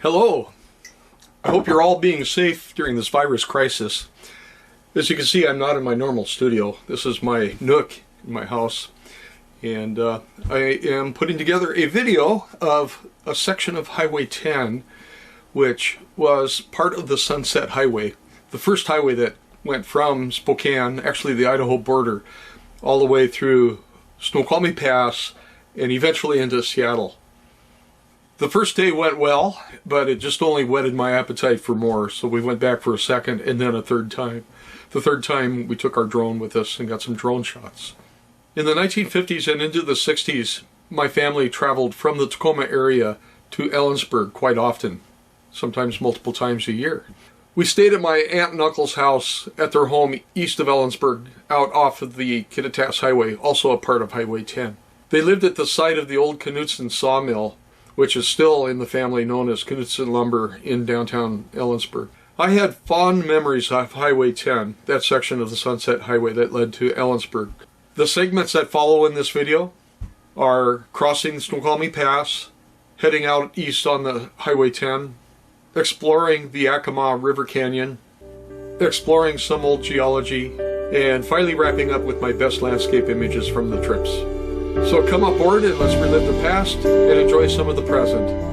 Hello! I hope you're all being safe during this virus crisis. As you can see, I'm not in my normal studio. This is my nook in my house. And I am putting together a video of a section of Highway 10, which was part of the Sunset Highway. The first highway that went from Spokane, actually the Idaho border, all the way through Snoqualmie Pass and eventually into Seattle. The first day went well, but it just only whetted my appetite for more, so we went back for a second and then a third time. The third time we took our drone with us and got some drone shots. In the 1950s and into the 60s, my family traveled from the Tacoma area to Ellensburg quite often, sometimes multiple times a year. We stayed at my aunt and uncle's house at their home east of Ellensburg, out off of the Kittitas Highway, also a part of Highway 10. They lived at the site of the old Knutson sawmill, which is still in the family known as Knutson Lumber in downtown Ellensburg. I had fond memories of Highway 10, that section of the Sunset Highway that led to Ellensburg. The segments that follow in this video are crossing Snoqualmie Pass, heading out east on the Highway 10, exploring the Yakima River Canyon, exploring some old geology, and finally wrapping up with my best landscape images from the trips. So come aboard and let's relive the past and enjoy some of the present.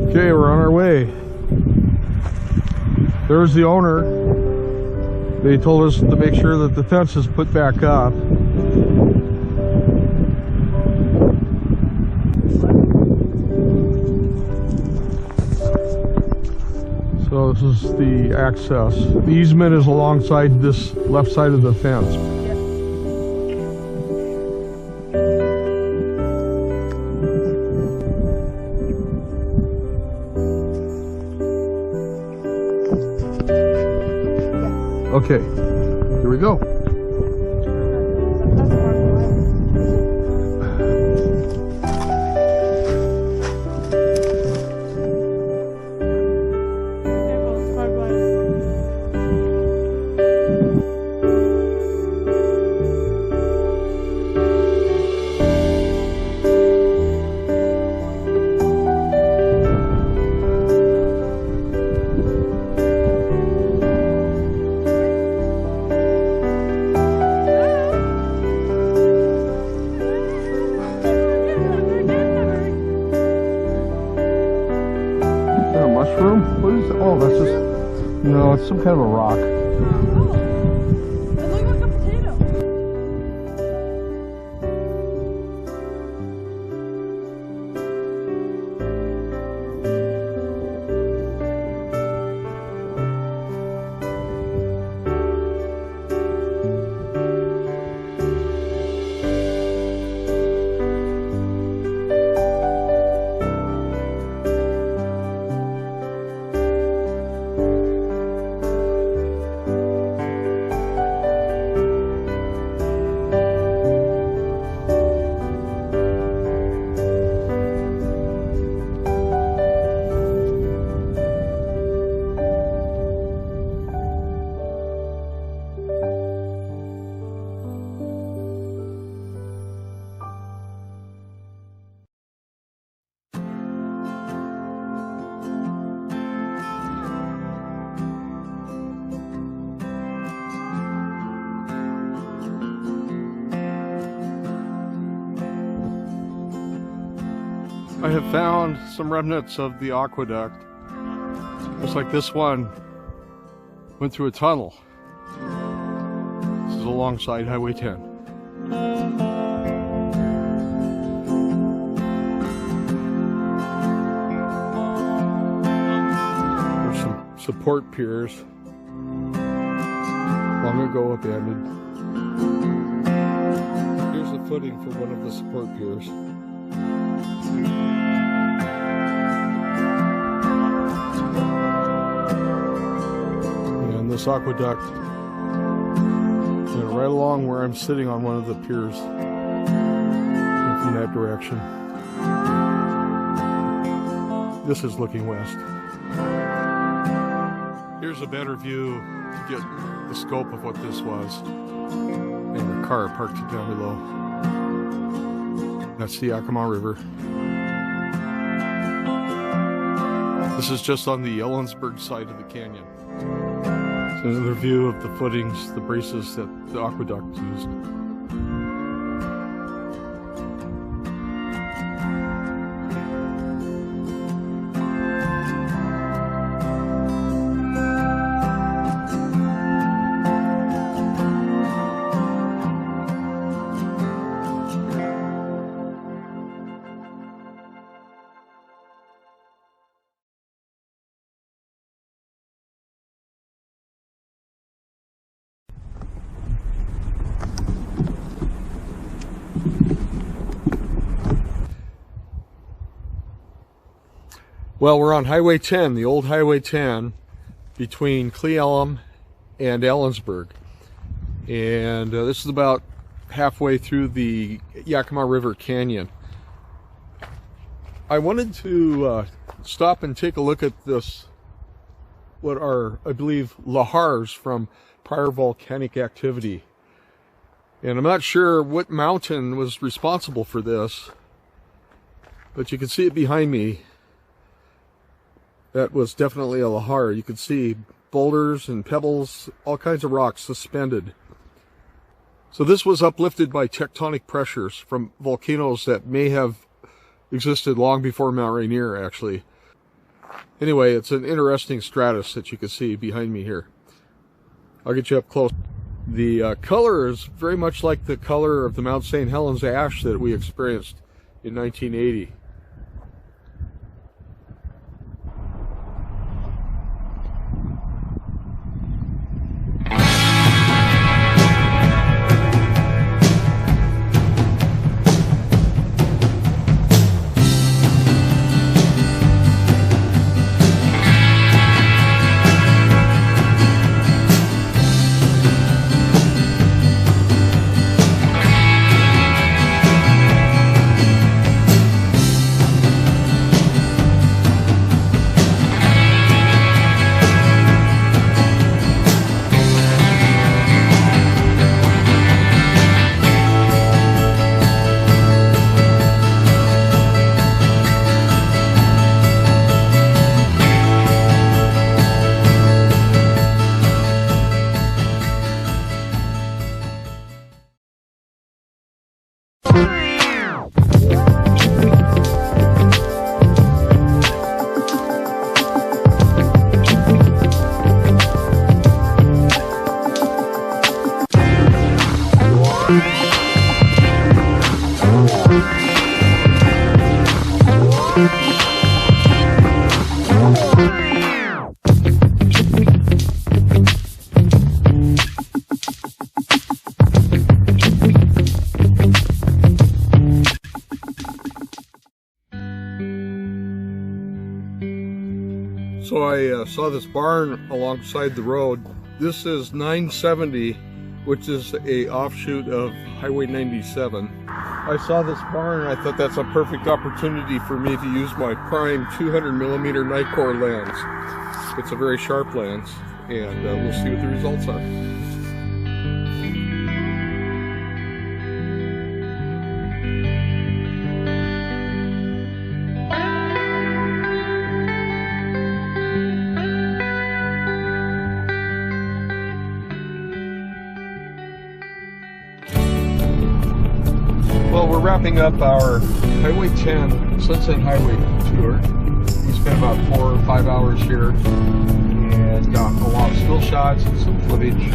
Okay, we're on our way. There's the owner. They told us to make sure that the fence is put back up. So this is the access. The easement is alongside this left side of the fence. Okay, here we go. Mushroom? What is it? Oh, that's just... No, it's some kind of a rock. Oh, it looks like a potato. I have found some remnants of the aqueduct. Looks like this one went through a tunnel. This is alongside Highway 10. There's some support piers, long ago abandoned. Here's the footing for one of the support piers. And this aqueduct went right along where I'm sitting on one of the piers in that direction. This is looking west. Here's a better view to get the scope of what this was. And the car parked down below. That's the Yakima River. This is just on the Ellensburg side of the canyon. It's another view of the footings, the braces that the aqueduct used. Well, we're on Highway 10, the old Highway 10, between Cle Elem and Ellensburg. And this is about halfway through the Yakima River Canyon. I wanted to stop and take a look at this, what are, I believe, lahars from prior volcanic activity. And I'm not sure what mountain was responsible for this, but you can see it behind me. That was definitely a lahar. You could see boulders and pebbles, all kinds of rocks suspended. So this was uplifted by tectonic pressures from volcanoes that may have existed long before Mount Rainier, actually. Anyway, it's an interesting stratus that you can see behind me here. I'll get you up close. The color is very much like the color of the Mount St. Helens ash that we experienced in 1980. So I saw this barn alongside the road. This is 970, which is a offshoot of Highway 97. I saw this barn and I thought that's a perfect opportunity for me to use my prime 200mm Nikkor lens. It's a very sharp lens, and we'll see what the results are. Well, we're wrapping up our Highway 10 Sunset Highway tour. We spent about 4 or 5 hours here and got a lot of still shots and some footage.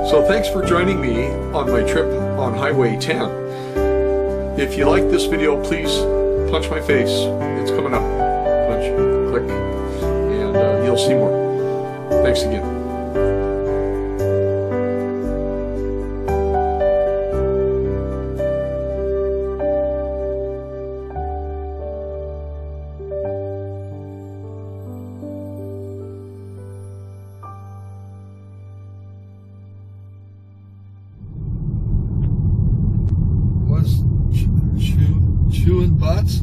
So thanks for joining me on my trip on Highway 10. If you like this video, please punch my face. It's coming up. Punch, click, and you'll see more. Thanks again. Chewing butts.